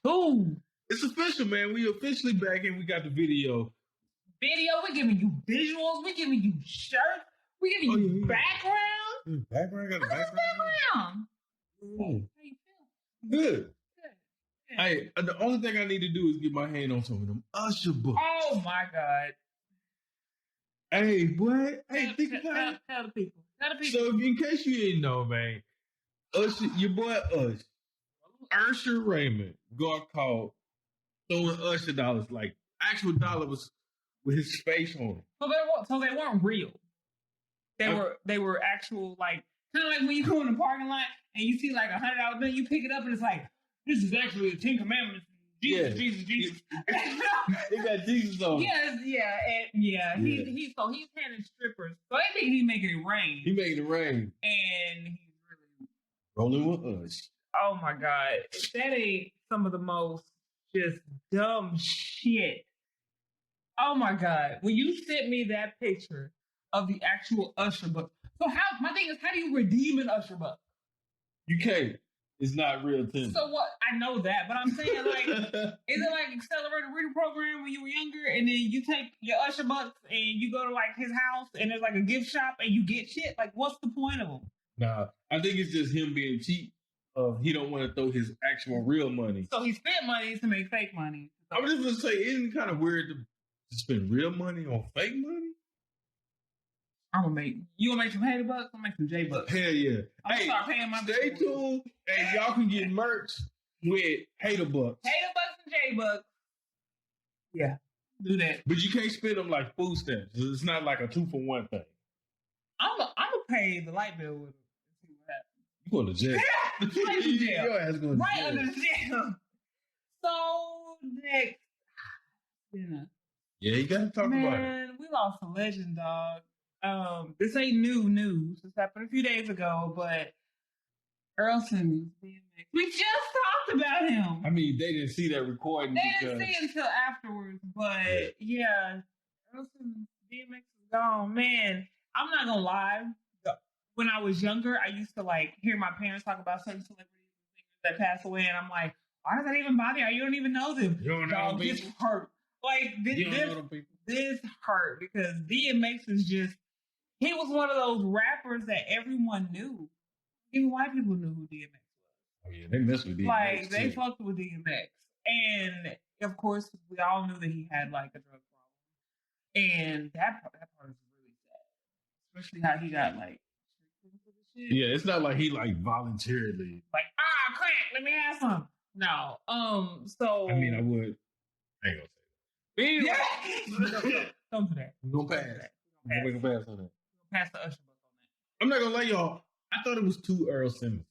Ooh. It's official, man. We officially back and we got the video. We're giving you visuals, we're giving you shirts, we're giving you background. Background, got a background. How you feel? Good. Hey, the only thing I need to do is get my hand on some of them Usher Bucks. Oh my God. Hey, boy. Hey, think about it. Tell the people. So, in case you didn't know, man, Usher, your boy Usher Raymond got caught throwing Usher dollars, like actual dollars with his face on it. So they weren't real. They were actual, like, kind of like when you go in the parking lot and you see like $100 bill, you pick it up and it's like, this is actually the 10 Commandments. Jesus. They got Jesus on it. Yes, He's handing strippers. So they think he's making it rain. He making it rain. And he's really rolling with us. Oh my God. That ain't some of the most just dumb shit. Oh my God. When you sent me that picture of the actual Usher book. So my thing is, how do you redeem an Usher book? You can't. It's not real tender. So what? I know that, but I'm saying, like, is it like accelerated reading program when you were younger, and then you take your Usher bucks and you go to like his house, and there's like a gift shop, and you get shit? Like, what's the point of them? Nah, I think it's just him being cheap. He don't want to throw his actual real money. So he spent money to make fake money. I'm just gonna say, isn't it kind of weird to spend real money on fake money? You gonna make some Hater Bucks? I'm gonna make some J Bucks. Hell yeah. I'm gonna start paying my stay tuned and y'all can get merch with Hater Bucks. Hater Bucks and J Bucks. Yeah. Do that. But you can't spend them like food stamps. It's not like a 2-for-1 thing. I'm gonna pay the light bill with them and see what happens. You going to jail. Right to jail. Your ass going to right jail. under the jail. So next. Yeah, you gotta talk about it. Man, we lost a legend, dog. This ain't new news. This happened a few days ago, but Earl Simmons, DMX. We just talked about him. I mean, they didn't see that recording. They didn't see it until afterwards, but yeah, Earl Simmons, DMX is gone. Man, I'm not gonna lie. When I was younger, I used to like hear my parents talk about certain celebrities and singers that passed away, and I'm like, why does that even bother you? You don't even know them. You don't know this hurt. Like this hurt because DMX is just. He was one of those rappers that everyone knew. Even white people knew who DMX was. Oh yeah, they messed with DMX. Like they fucked with DMX, and of course we all knew that he had like a drug problem, and that part is really sad, especially how he got like. Yeah, it's not like he like voluntarily like crack. Let me have some. No, So I mean, I would. I ain't gonna say that. Yeah. Don't do that. We're gonna pass. We're gonna pass on that. Pass the Usher book on that. I'm not gonna lie, y'all. I thought it was 2 Earl Simmons.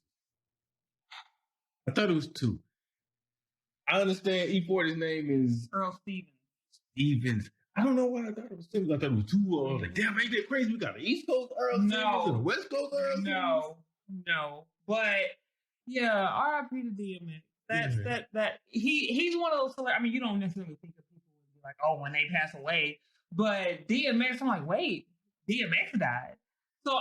I thought it was 2. I understand E40's name is Earl Stevens. I don't know why I thought it was Simmons. I thought it was 2. I was like, damn, ain't that crazy? We got an East Coast Earl Simmons and a West Coast Earl Simmons. No. But yeah, R.I.P. to DMX. That he's one of those celebrities. I mean, you don't necessarily think of people would be like, oh, when they pass away. But DMX, I'm like, wait. DMX died. So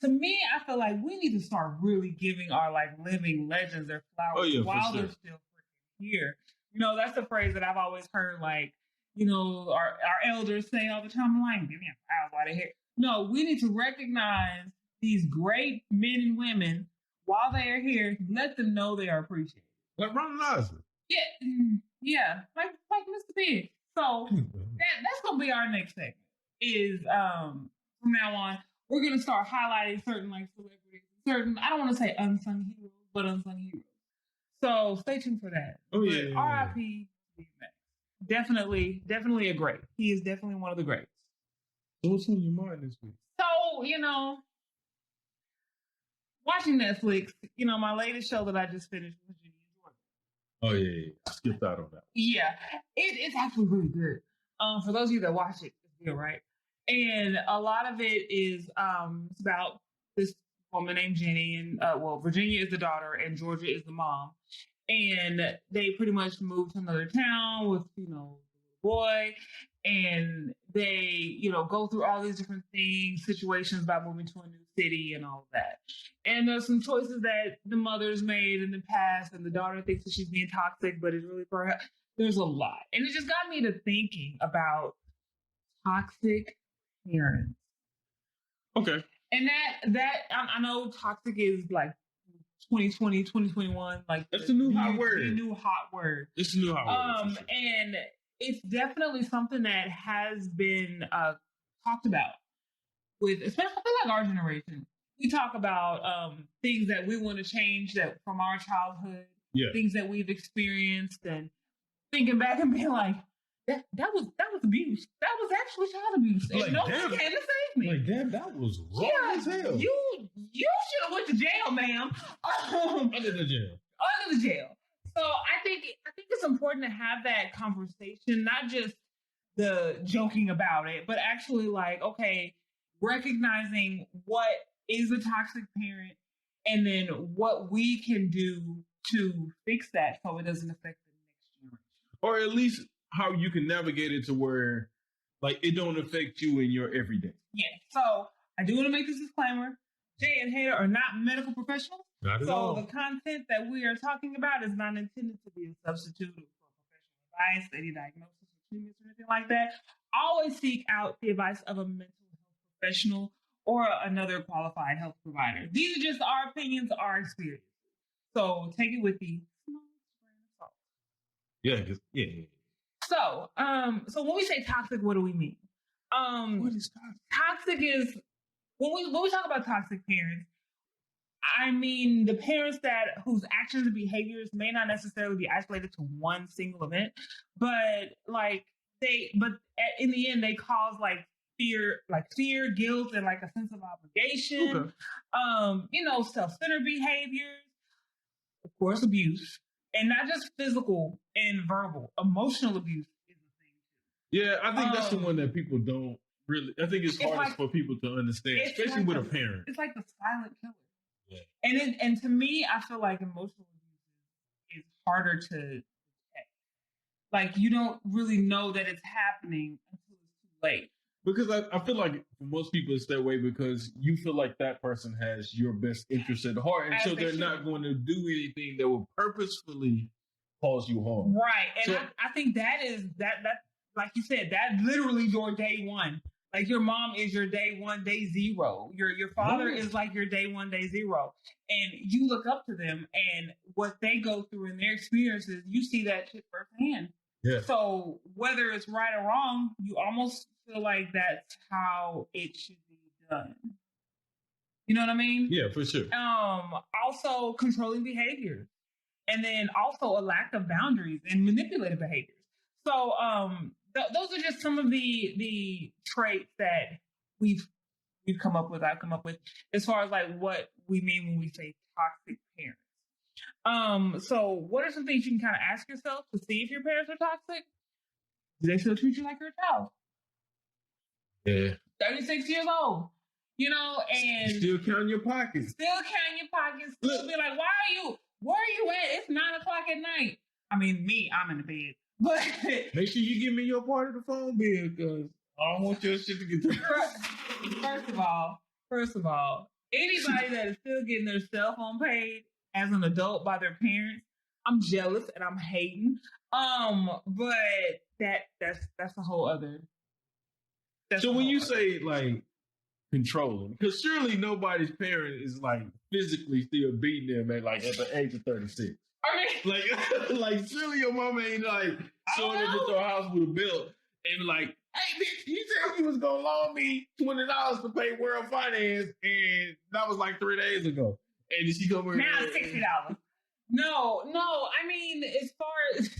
to me, I feel like we need to start really giving our like living legends their flowers while they're still freaking here. You know, that's a phrase that I've always heard, like, you know, our elders say all the time. I'm like, give me a flowers while they're here. No, we need to recognize these great men and women while they are here. Let them know they are appreciated. Like Ron Liza. Yeah, like Mr. Big. So that's gonna be our next segment. Is from now on we're gonna start highlighting certain like celebrities, I don't want to say unsung heroes, but unsung heroes. So stay tuned for that. Oh yeah. R.I.P. Definitely a great. He is definitely one of the greats. So what's on your mind this week? So watching Netflix. My latest show that I just finished was Virginia, Georgia. Oh yeah. I skipped out on that. Yeah, it's actually really good. For those of you that watch it, it's good, right? And a lot of it is it's about this woman named Jenny, and Virginia is the daughter, and Georgia is the mom, and they pretty much moved to another town with the little boy, and they go through all these different things, situations about moving to a new city and all of that. And there's some choices that the mother's made in the past, and the daughter thinks that she's being toxic, but it's really for her. There's a lot. And it just got me to thinking about toxic parents. Okay. And that I know toxic is like 2020, 2021, like that's the new hot word. The new hot word. It's the new hot word. Sure. And it's definitely something that has been talked about with, especially like our generation. We talk about things that we want to change that from our childhood, things that we've experienced, and thinking back and being like, that was abuse. That was actually child abuse. And like, no one came to save me. Like, damn, that was wrong as hell. You should have went to jail, ma'am. Under the jail. So I think it's important to have that conversation, not just the joking about it, but actually like, okay, recognizing what is a toxic parent, and then what we can do to fix that so it doesn't affect the next generation. Or at least how you can navigate it to where like it don't affect you in your everyday. Yeah. So I do want to make this disclaimer. Jay and Hater are not medical professionals. Not at all. So the content that we are talking about is not intended to be a substitute for professional advice, any diagnosis or treatments or anything like that. Always seek out the advice of a mental health professional or another qualified health provider. These are just our opinions, our experience. So take it with the smallest grain of salt. Yeah. So when we say toxic, what do we mean? What is toxic? Toxic is when we talk about toxic parents, I mean the parents whose actions and behaviors may not necessarily be isolated to one single event, but in the end they cause fear, guilt, and like a sense of obligation. Okay. Self-centered behaviors, of course, abuse. And not just physical and verbal, emotional abuse is the thing too. Yeah, I think that's the one that people don't really. I think it's hardest for people to understand, especially with a parent. It's like the silent killer. Yeah. And to me, I feel like emotional abuse is harder to detect. Like you don't really know that it's happening until it's too late. Because I feel like for most people it's that way because you feel like that person has your best interest at heart, and so they're not going to do anything that will purposefully cause you harm. Right, and so, I think that is that like you said, that literally your day one. Like your mom is your day one, day zero. Your father is like your day one, day zero, and you look up to them and what they go through in their experiences. You see that shit firsthand. Yeah. So whether it's right or wrong, you almost feel like that's how it should be done. You know what I mean? Yeah, for sure. Also controlling behaviors, and then also a lack of boundaries and manipulative behaviors. So those are just some of the traits that I've come up with as far as like what we mean when we say toxic parents. So what are some things you can kind of ask yourself to see if your parents are toxic? Do they still treat you like you're a child? Yeah. 36 years old, and still counting your pockets. Still be like, where are you at? It's 9:00 at night. I mean, I'm in the bed. But make sure you give me your part of the phone bill because I don't want your shit to get through. First of all, anybody that is still getting their cell phone paid as an adult by their parents, I'm jealous and I'm hating. But that's a whole other. So when you say like controlling, because surely nobody's parent is like physically still beating them at the age of 36. I mean, like surely your mama ain't like showing up at your house with a bill and like, hey bitch, you said you was gonna loan me $20 to pay World Finance, and that was like 3 days ago. And then she come over now $60. No. I mean, as far as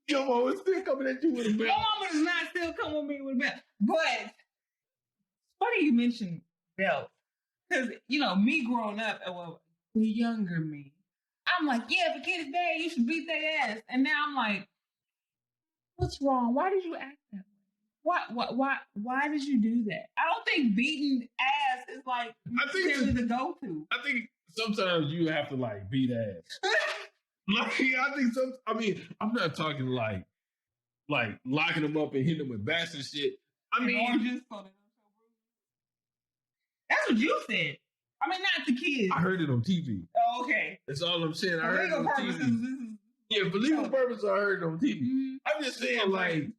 your mama is still coming at you with a bill. My mama does not still come with me with a bill. But it's funny you mentioned belts. Because, me growing up, the younger me, I'm like, yeah, if a kid is bad, you should beat their ass. And now I'm like, what's wrong? Why did you act that way? Why did you do that? I don't think beating ass is like necessarily the go-to. I think sometimes you have to like beat ass. I'm not talking like locking them up and hitting them with bats and shit. I mean, oranges. That's what you said. I mean, not the kids. I heard it on TV. Oh, okay. That's all I'm saying. I For heard it legal on purposes, TV. this is Yeah, for legal purposes, I heard it on TV. Mhm. I'm just saying, like,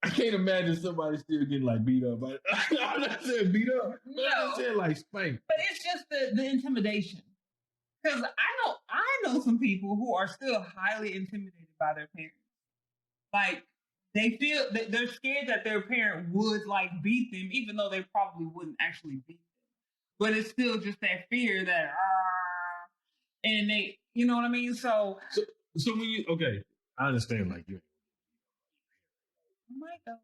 I can't imagine somebody still getting like beat up. I'm not saying beat up. But I'm saying like spanked. But it's just the intimidation. Because I know some people who are still highly intimidated by their parents. Like they feel that they're scared that their parent would like beat them, even though they probably wouldn't actually beat them. But it's still just that fear that and they, you know what I mean? So when you I understand like you. Might though.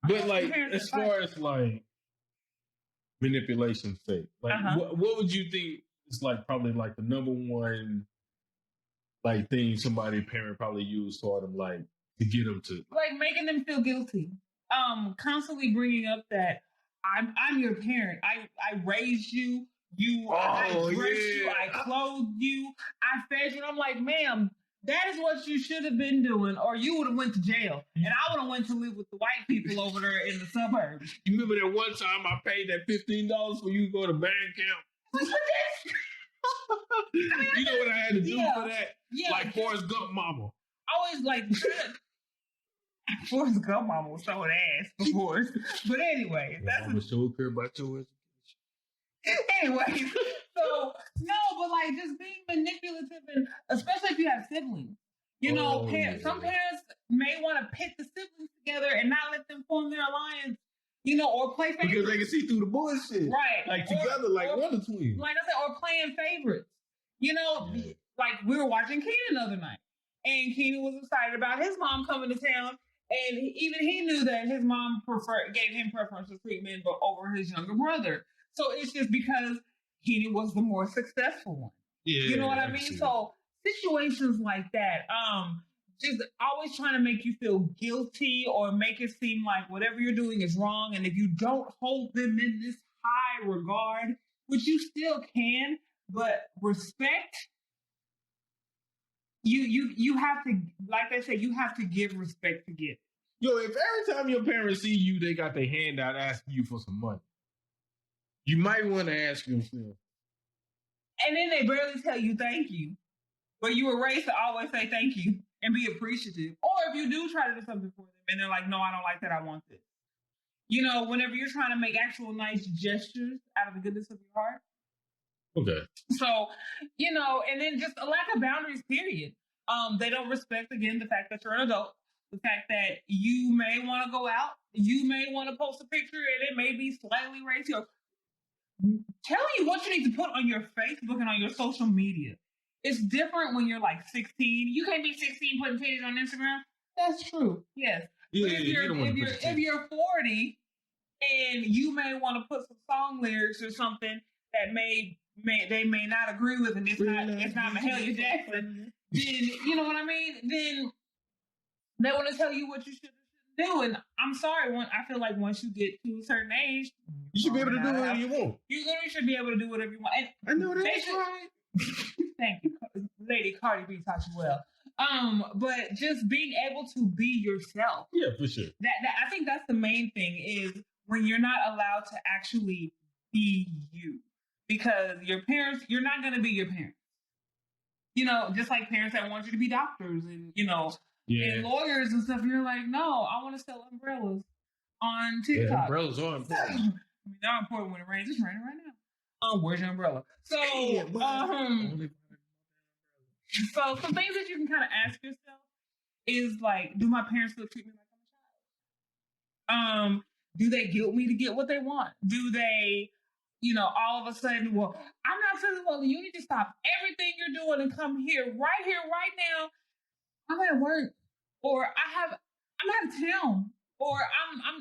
But like as far as like manipulation sake, like what would you think is like probably like the number one like thing somebody parent probably used toward them like to get them to like making them feel guilty, constantly bringing up that I'm your parent, I raised you, I dressed you, I clothed you, I fed you. And I'm like, ma'am, that is what you should have been doing, or you would have went to jail, and I would have went to live with the white people over there in the suburbs. You remember that one time I paid that $15 for you to go to band camp? You know what I had to do for that? Yeah, like Forrest Gump mama. I was like, Forrest Gump mama was throwing ass before. But anyway, that's what so care about your education. Anyway, so no, but like just being manipulative, and especially if you have siblings. You know, some parents may want to pit the siblings together and not let them form their alliance. You know, or play favorites. Because they can see through the bullshit. Right. Like together, like one twin. Like I said, or playing favorites. You know, like we were watching Keenan the other night. And Keenan was excited about his mom coming to town. And even he knew that his mom gave him preferential treatment but over his younger brother. So it's just because Keenan was the more successful one. Yeah. You know what I mean? So situations like that, just always trying to make you feel guilty or make it seem like whatever you're doing is wrong. And if you don't hold them in this high regard, which you still can, but respect, you have to, like I said, you have to give respect to get. Yo, if every time your parents see you, they got their hand out asking you for some money, you might want to ask yourself. And then they barely tell you thank you. But you were raised to always say thank you and be appreciative. Or if you do try to do something for them and they're like, no, I don't like that, I want this. You know, whenever you're trying to make actual nice gestures out of the goodness of your heart. Okay. So, you know, and then just a lack of boundaries, period. They don't respect, again, the fact that you're an adult. The fact that you may want to go out. You may want to post a picture and it may be slightly racial. Telling you what you need to put on your Facebook and on your social media. It's different when you're like 16. You can't be 16 putting titties on Instagram. That's true. Yes. Yeah, if you're 40 and you may want to put some song lyrics or something that they may not agree with, and it's not Mahalia Jackson, then you know what I mean? Then they want to tell you what you should do. And I'm sorry, I feel like once you get to a certain age, you should be able to do whatever you want. You literally should be able to do whatever you want. And I know that's right. Thank you, Lady Cardi B taught you well. But just being able to be yourself. Yeah, for sure. That I think that's the main thing, is when you're not allowed to actually be you, because your parents, you're not going to be your parents. You know, just like parents that want you to be doctors and and lawyers and stuff. You're like, no, I want to sell umbrellas on TikTok. Yeah, umbrellas are important. I mean, they're important when it rains. It's raining right now. Where's your umbrella? So, so some things that you can kind of ask yourself is like, do my parents still treat me like I'm a child? Do they guilt me to get what they want? Do they, all of a sudden, well, I'm not saying, well, you need to stop everything you're doing and come here, right now. I'm at work, or I'm out of town, or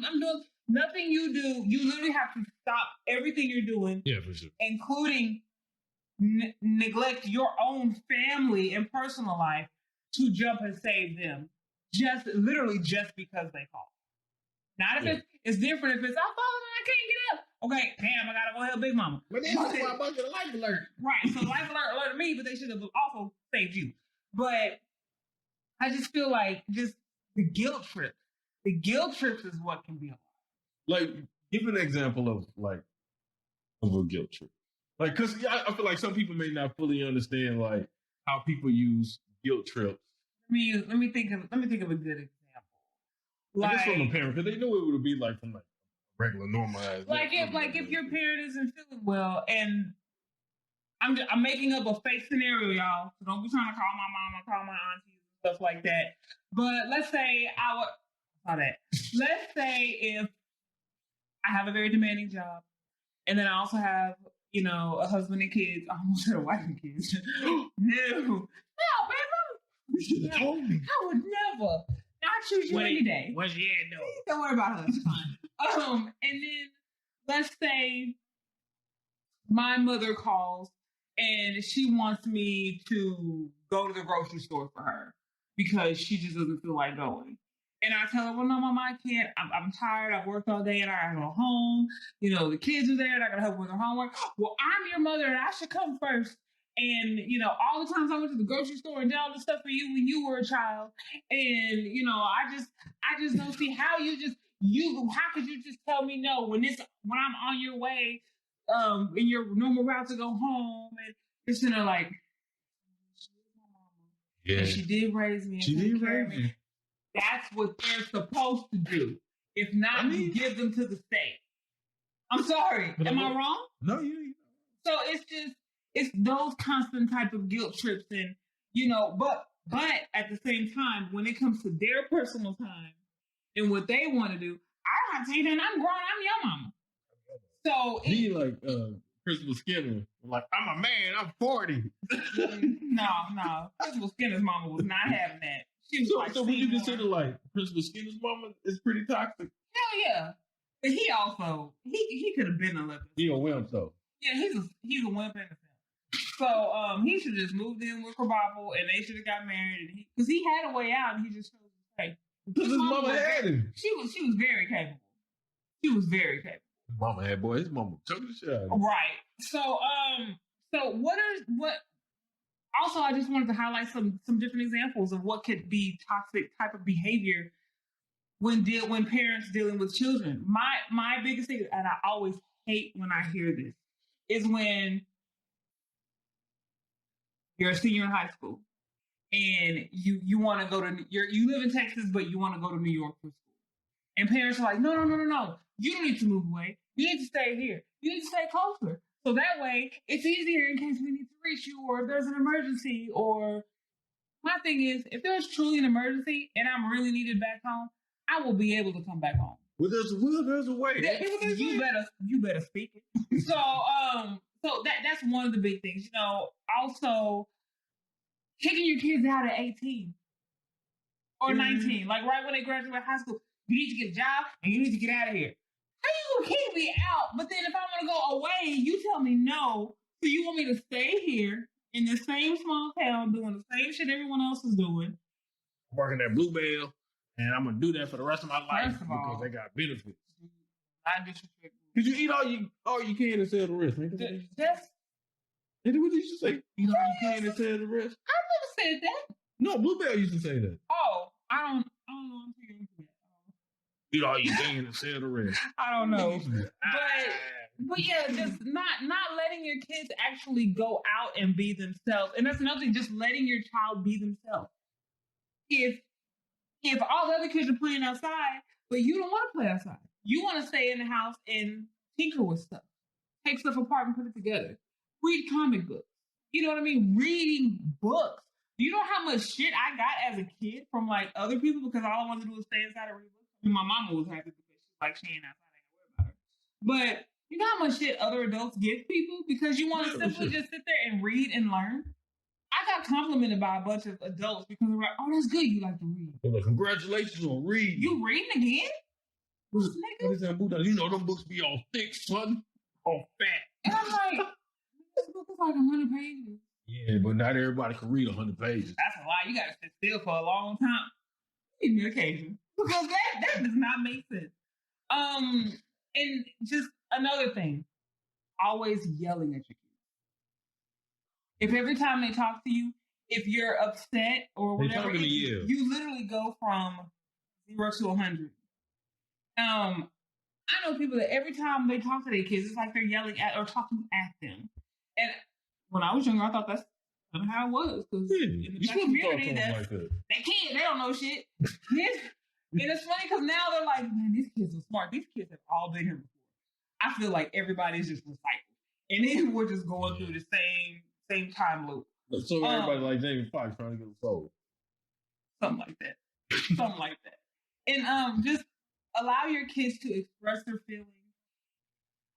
I'm doing nothing you do. You literally have to stop everything you're doing. Yeah, for sure. Including neglect your own family and personal life to jump and save them. Just because they call. Not if it's different if it's, I'm falling and I can't get up. Okay, damn, I gotta go help Big Mama. But then that's why I bought you the life alert. Right, so life alert alerted me, but they should have also saved you. But I just feel like just the guilt trip. The guilt trips is what can be a lot. Like, Give an example of a guilt trip. Because I feel like some people may not fully understand how people use guilt trips. Let me think of a good example. I guess from a parent, because they know it would be from regular normalized. If your parent isn't feeling well, and I'm making up a fake scenario, y'all. So don't be trying to call my mom or call my aunties and stuff like that. But let's say Let's say if I have a very demanding job, and then I also have a husband and kids. I almost said a wife and kids. No, baby. You should have told me. I would never. I choose you any day. What's your head doing? Don't worry about her. It's fine. And then let's say my mother calls and she wants me to go to the grocery store for her because she just doesn't feel like going. And I tell her, well, no, Mama, I can't. I'm tired. I've worked all day and I gotta go home. The kids are there and I gotta help with their homework. Well, I'm your mother and I should come first. And, all the times I went to the grocery store and did all this stuff for you when you were a child. And, I just don't see how how could you just tell me no when I'm on your way, in your normal route to go home, and you're sitting there like, yeah, and she did raise me. She did raise me. That's what they're supposed to do. If not, you give them to the state. I'm sorry. Am I wrong? No, you. So it's those constant type of guilt trips, and but at the same time, when it comes to their personal time and what they want to do, I have to tell you that I'm grown. I'm your mama. So he Principal Skinner. I'm a man. I'm 40. No. Principal Skinner's mama was not having that. She was so would you consider Principal Skinner's mama is pretty toxic? Hell yeah. But he also he could have been a little. He a wimp though. Yeah, he's a wimp in the film. So he should have just moved in with Kababo and they should have got married. Because he had a way out and he just chose to stay. Because his mama had him. She was very capable. She was very capable. His mama had his mama took the shit out of him. Right. So also I just wanted to highlight some different examples of what could be toxic type of behavior when parents dealing with children. My biggest thing, and I always hate when I hear this, is when you're a senior in high school and you want to go to you live in Texas, but you want to go to New York for school. And parents are like, no. You don't need to move away. You need to stay here. You need to stay closer. So that way it's easier in case we need to reach you or if there's an emergency. Or my thing is, if there's truly an emergency and I'm really needed back home, I will be able to come back home. Well, there's a way. You better speak it. So that's one of the big things. Also kicking your kids out at 18 or 19, like right when they graduate high school. You need to get a job and you need to get out of here. How you gonna kick me out? But then if I want to go away, you tell me no. So you want me to stay here in the same small town doing the same shit everyone else is doing? Working at Bluebell, and I'm gonna do that for the rest of my life because they got benefits. I disrespect. Did you eat all you can and sell the rest? Man? That's what did you say? Eat all you can and sell the rest? I never said that. No, Bluebell used to say that. Oh, I don't know. I'm figuring that. Eat all you can and sell the rest. I don't know. But yeah, just not letting your kids actually go out and be themselves. And that's another thing, just letting your child be themselves. If all the other kids are playing outside, but you don't want to play outside. You want to stay in the house and tinker with stuff. Take stuff apart and put it together. Read comic books. You know what I mean? Reading books. Do you know how much shit I got as a kid from other people because all I wanted to do was stay inside and read books? My mama was happy because she ain't outside, I ain't worried about her. But you know how much shit other adults give people because you want to simply just sit there and read and learn? I got complimented by a bunch of adults because they're like, oh, that's good you like to read. Well, congratulations on reading. You reading again? What is that book? You know them books be all thick, son. All fat. And I'm like, this book is like 100 pages. Yeah, but not everybody can read 100 pages. That's a lie. You got to sit still for a long time. Need medication. Because that does not make sense. And just another thing, always yelling at your kids. If every time they talk to you, if you're upset or whatever, you literally go from 0 to 100. I know people that every time they talk to their kids, it's like they're yelling at or talking at them. And when I was younger, I thought that's kind of how it was because in the black community, like they can't, they don't know shit. And it's funny because now they're like, man, these kids are smart. These kids have all been here before. I feel like everybody's just recycled, and then we're just going through the same time loop. So everybody like Jamie Foxx trying to get a soul. Something like that. Something like that. And just allow your kids to express their feelings.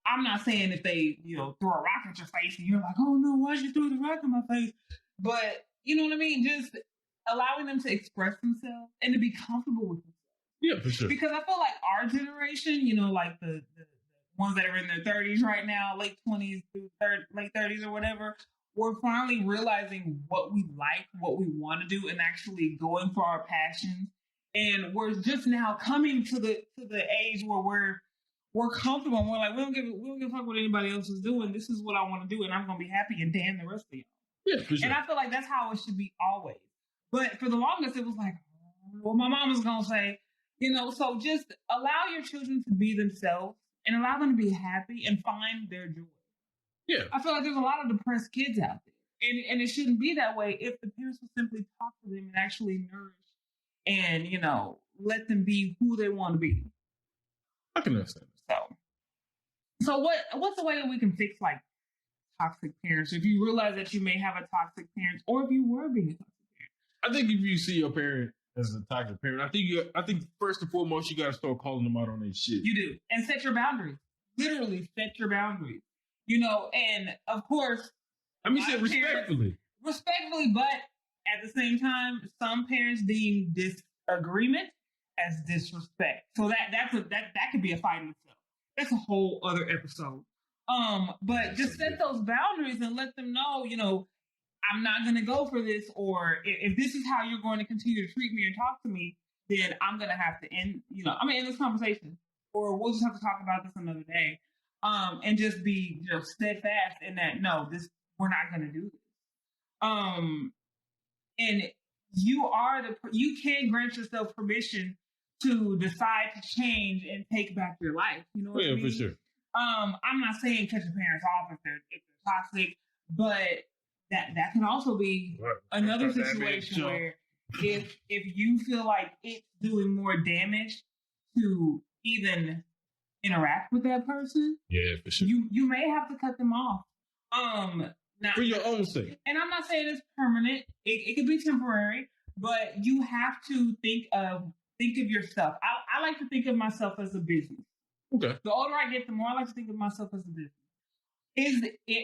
I'm not saying if they, throw a rock at your face and you're like, oh no, why'd you throw the rock in my face? But you know what I mean? Just allowing them to express themselves and to be comfortable with themselves. Yeah, for sure. Because I feel like our generation, like the ones that are in their 30s right now, late 20s through late 30s or whatever, we're finally realizing what we like, what we want to do, and actually going for our passions. And we're just now coming to the age where we're comfortable and we're like, we don't give a fuck what anybody else is doing. This is what I want to do, and I'm gonna be happy and damn the rest of y'all. Yeah, for sure. And I feel like that's how it should be always. But for the longest, it was like, well, my mom was gonna say, so just allow your children to be themselves and allow them to be happy and find their joy. Yeah. I feel like there's a lot of depressed kids out there. And it shouldn't be that way if the parents will simply talk to them and actually nourish and, let them be who they want to be. I can understand. So what's the way that we can fix like toxic parents? If you realize that you may have a toxic parent, or if you were being a toxic parent? I think if you see your parent as a toxic parent, I think first and foremost you gotta start calling them out on their shit. You do. And set your boundaries. Literally set your boundaries. And of course, I mean, say respectfully. Respectfully, but at the same time, some parents deem disagreement as disrespect. So that could be a fight in itself. That's a whole other episode. But just set those boundaries and let them know, I'm not going to go for this, or if this is how you're going to continue to treat me and talk to me, then I'm going to have to end this conversation, or we'll just have to talk about this another day. And just be steadfast in that, no, we're not going to do this. And you can grant yourself permission to decide to change and take back your life. You know what I mean? For sure. I'm not saying cut your parents off if they're toxic, but that can also be another situation where if you feel like it's doing more damage to even interact with that person, for sure, you may have to cut them off. For your own sake. And I'm not saying it's permanent. It could be temporary, but you have to think of yourself. I like to think of myself as a business. Okay. The older I get, the more I like to think of myself as a business.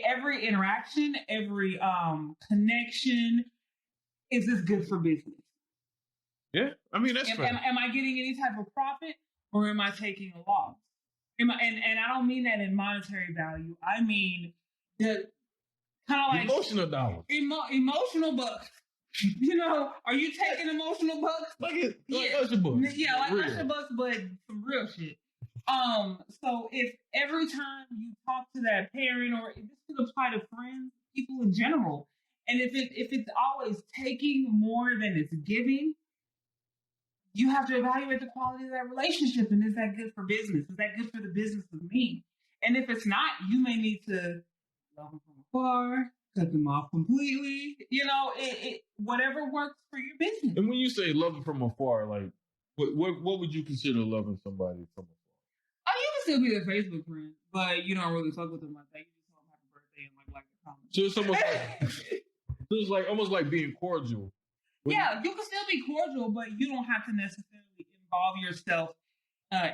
Every interaction, every connection, is this good for business? Yeah, I mean that's fair. Am I getting any type of profit, or am I taking a loss? And I don't mean that in monetary value. I mean the kind of like emotional dollars, emotional bucks. Are you taking emotional bucks? Like Usher Bucks. Yeah, like Usher Bucks, but some real shit. So if every time you talk to that parent, or this could apply to friends, people in general, and if it's always taking more than it's giving, you have to evaluate the quality of that relationship. And is that good for business? Is that good for the business of me? And if it's not, you may need to love them from afar, cut them off completely. Whatever works for your business. And when you say love them from afar, like what would you consider loving somebody from afar? Oh, you can still be their Facebook friend, but you don't really fuck with them like that. You just tell them happy birthday and like the comments. So it's almost like almost like being cordial. Yeah, you can still be cordial, but you don't have to necessarily involve yourself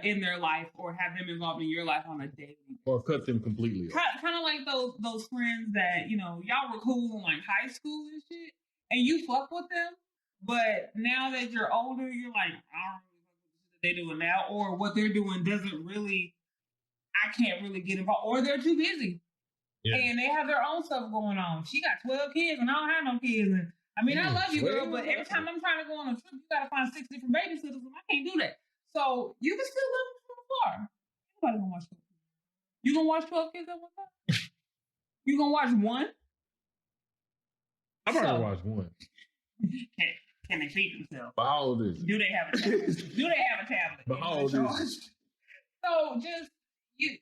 in their life or have them involved in your life on a daily basis. Or cut them completely off. Kind of like those friends that, y'all were cool in like high school and shit, and you fuck with them, but now that you're older, you're like, I don't really fuck with the shit that they're doing now, or what they're doing I can't really get involved, or they're too busy. Yeah. And they have their own stuff going on. She got 12 kids and I don't have no kids. And I love you, girl, but every time I'm trying to go on a trip, you got to find 6 different babysitters, and I can't do that. So you can still love them from afar. Nobody gonna watch 12 kids. You gonna watch 12 kids at one time? You gonna watch one? I'm gonna watch one. Can they feed themselves? But how old is it? Do they have a tablet? But how old is it? So just you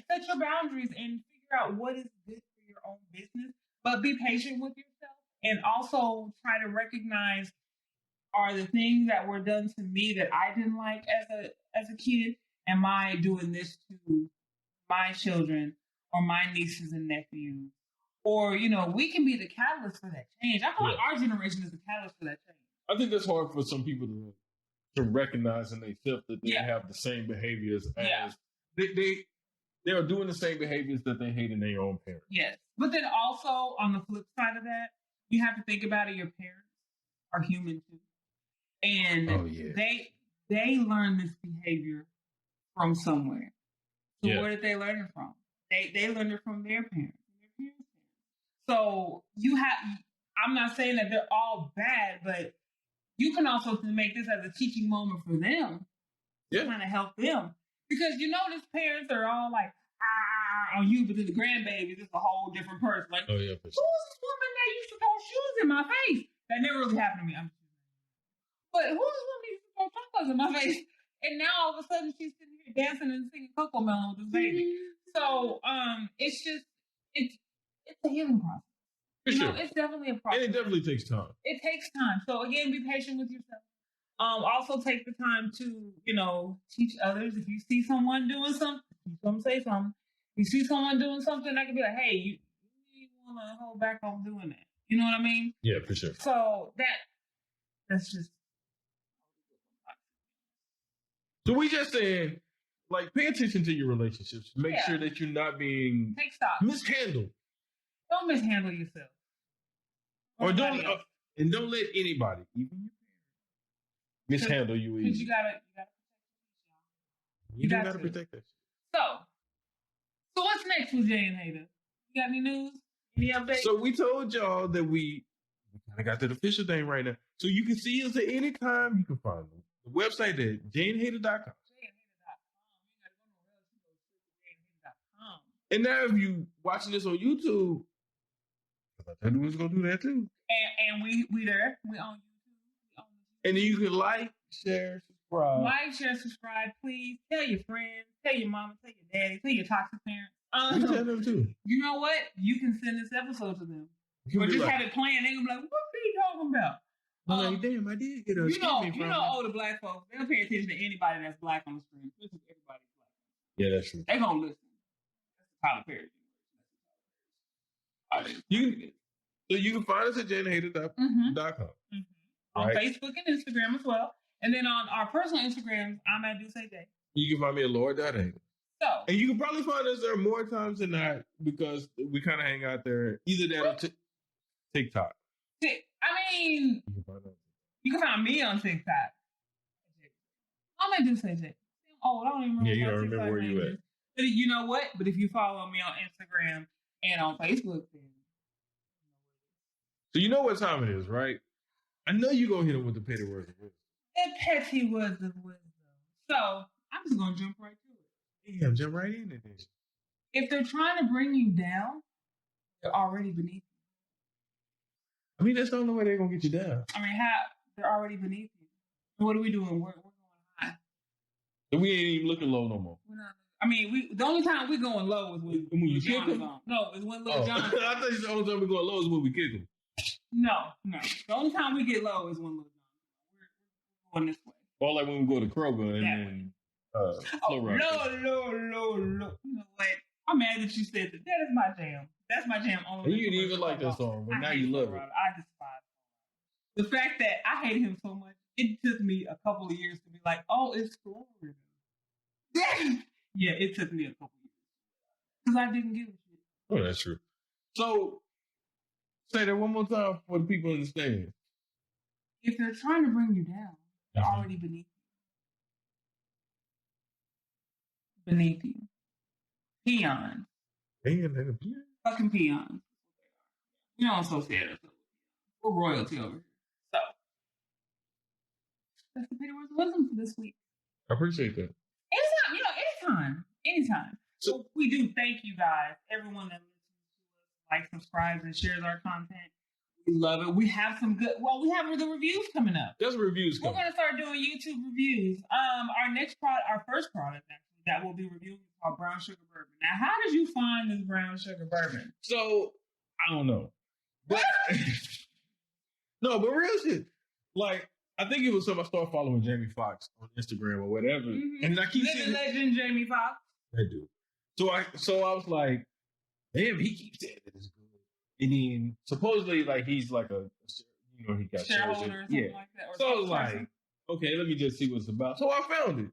set your boundaries and figure out what is good for your own business, but be patient with yourself and also try to recognize are the things that were done to me that I didn't like as a kid. Am I doing this to my children or my nieces and nephews? Or, we can be the catalyst for that change. I feel like our generation is the catalyst for that change. I think that's hard for some people to recognize in themselves that they have the same behaviors as they are doing the same behaviors that they hate in their own parents. Yes. But then also on the flip side of that, you have to think about it, your parents are human too. And they learn this behavior from somewhere. So where did they learn it from? They learned it from their parents. So I'm not saying that they're all bad, but you can also make this as a teaching moment for them. To kind of help them. Because these parents are all like, on you, but then the grandbabies is a whole different person. Like, for sure. Who's this woman that used to throw shoes in my face? That never really happened to me. But who's this woman that used to throw chocolates in my face? And now all of a sudden she's sitting here dancing and singing Coco Melon with this baby. So it's a healing process. For sure. It's definitely a process. And it definitely takes time. It takes time. So again, be patient with yourself. Also take the time to, teach others. If you see someone doing something, teach them, say something. You see someone doing something, that could be like, hey, you want to hold back on doing that. You know what I mean? Yeah, for sure. So that's just. So we just saying, like, pay attention to your relationships. Make sure that you're not being take stock. Mishandled. Don't mishandle yourself. Or don't let anybody, even your parents, mishandle you either. Because you gotta you gotta protect that shit. So what's next with Jay and Hater? You got any news? Any updates? So we told y'all that we kind of got that official thing right now. So you can see us at any time. You can find the website at janehater.com. And now if you watching this on YouTube, I thought we was gonna do that too. And we there. We on YouTube. And then you can like, share, subscribe. Like, share, subscribe, please. Tell your friends, tell your mama, tell your daddy, tell your toxic parents. You tell them too. You know what? You can send this episode to them. Or just have it playing. They're gonna be like, what are you talking about? I'm like, damn, I did get a older black folks, they don't pay attention to anybody that's black on the screen. Listen to everybody black. Yeah, that's true. They're gonna listen. That's Tyler Perry. You can find us at janehater.com. On Facebook and Instagram as well. And then on our personal Instagrams, I'm at DuceJ. You can find me at Lord.Hater. So, and you can probably find us there more times than not because we kind of hang out there. Either that or TikTok. You can find me on TikTok. I'm at DuceJ. Oh, I don't even remember. Yeah, you don't remember where you at. But you know what? But if you follow me on Instagram and on Facebook, then so you know what time it is, right? I know you're going to hit them with the petty words of wisdom. The petty words of wisdom. So I'm just going to jump right to it. Yeah, jump right into this. If they're trying to bring you down, they're already beneath you. I mean, that's the only way they're going to get you down. I mean, they're already beneath you. So what are we doing? We're going high. And we ain't even looking low no more. We're not. I mean, the only time we're going low is when you kick them? No, it's when Lil Jon. I thought you said the only time we're going low is when we kick them. No. The only time we get low is when Lil Jon. We're going this way. Or like when we go to Kroger and then no. You know what? I'm mad that you said that. That is my jam. That's my jam. You didn't even like that song, but now you love it. I despise it. The fact that I hated him so much, it took me a couple of years to be like, oh, it's Florida. Yeah, it took me a couple of years. Because I didn't give a shit. Oh, that's true. So, say that one more time for the people in the stand. If they're trying to bring you down, they're already beneath you. Beneath you. Peons. Fucking peons. You don't associate us. We're royalty over here. So, that's the petty words of wisdom for this week. I appreciate that. Anytime. So we do thank you guys, everyone that listens to us, subscribes, and shares our content. We love it. We have we have the reviews coming up. There's reviews coming. We're going to start doing YouTube reviews. Our first product, actually, that we'll be reviewing called Brown Sugar Bourbon. Now, how did you find this brown sugar bourbon? So I don't know, but no, but real shit. Like I think it was something I started following Jamie Foxx on Instagram or whatever, and I keep seeing legend Jamie Foxx. I do. So I was like, damn, he keeps saying that it's good, and then supposedly like he's like a he got shareholder or something like that. So I was like, okay, let me just see what it's about. So I found it,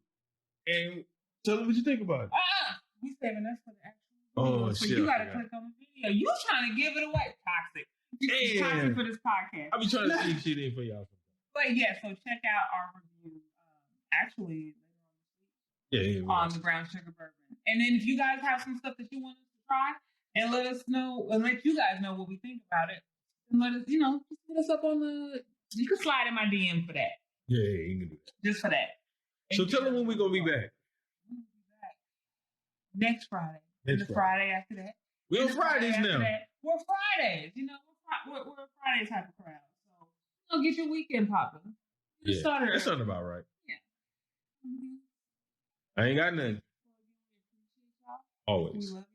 and tell me what you think about it. We saving that for the actual video. Oh, so shit. You got to click on the video. You trying to give it away. Toxic. Toxic for this podcast. I be trying to see shit in for y'all. But yeah, so check out our review. Actually, on the brown sugar bourbon. And then if you guys have some stuff that you want us to try, and let us know, and let you guys know what we think about it, and let us, just hit us up on the. You can slide in my DM for that. Yeah, you can do that. Just for that. So tell them when we're gonna be back. Next Friday. Friday after that. We're on Fridays now. We're Fridays. We're a Friday type of crowd. So get your weekend popping. Yeah, that sounds about right. Yeah. I ain't got nothing. Always. We love you.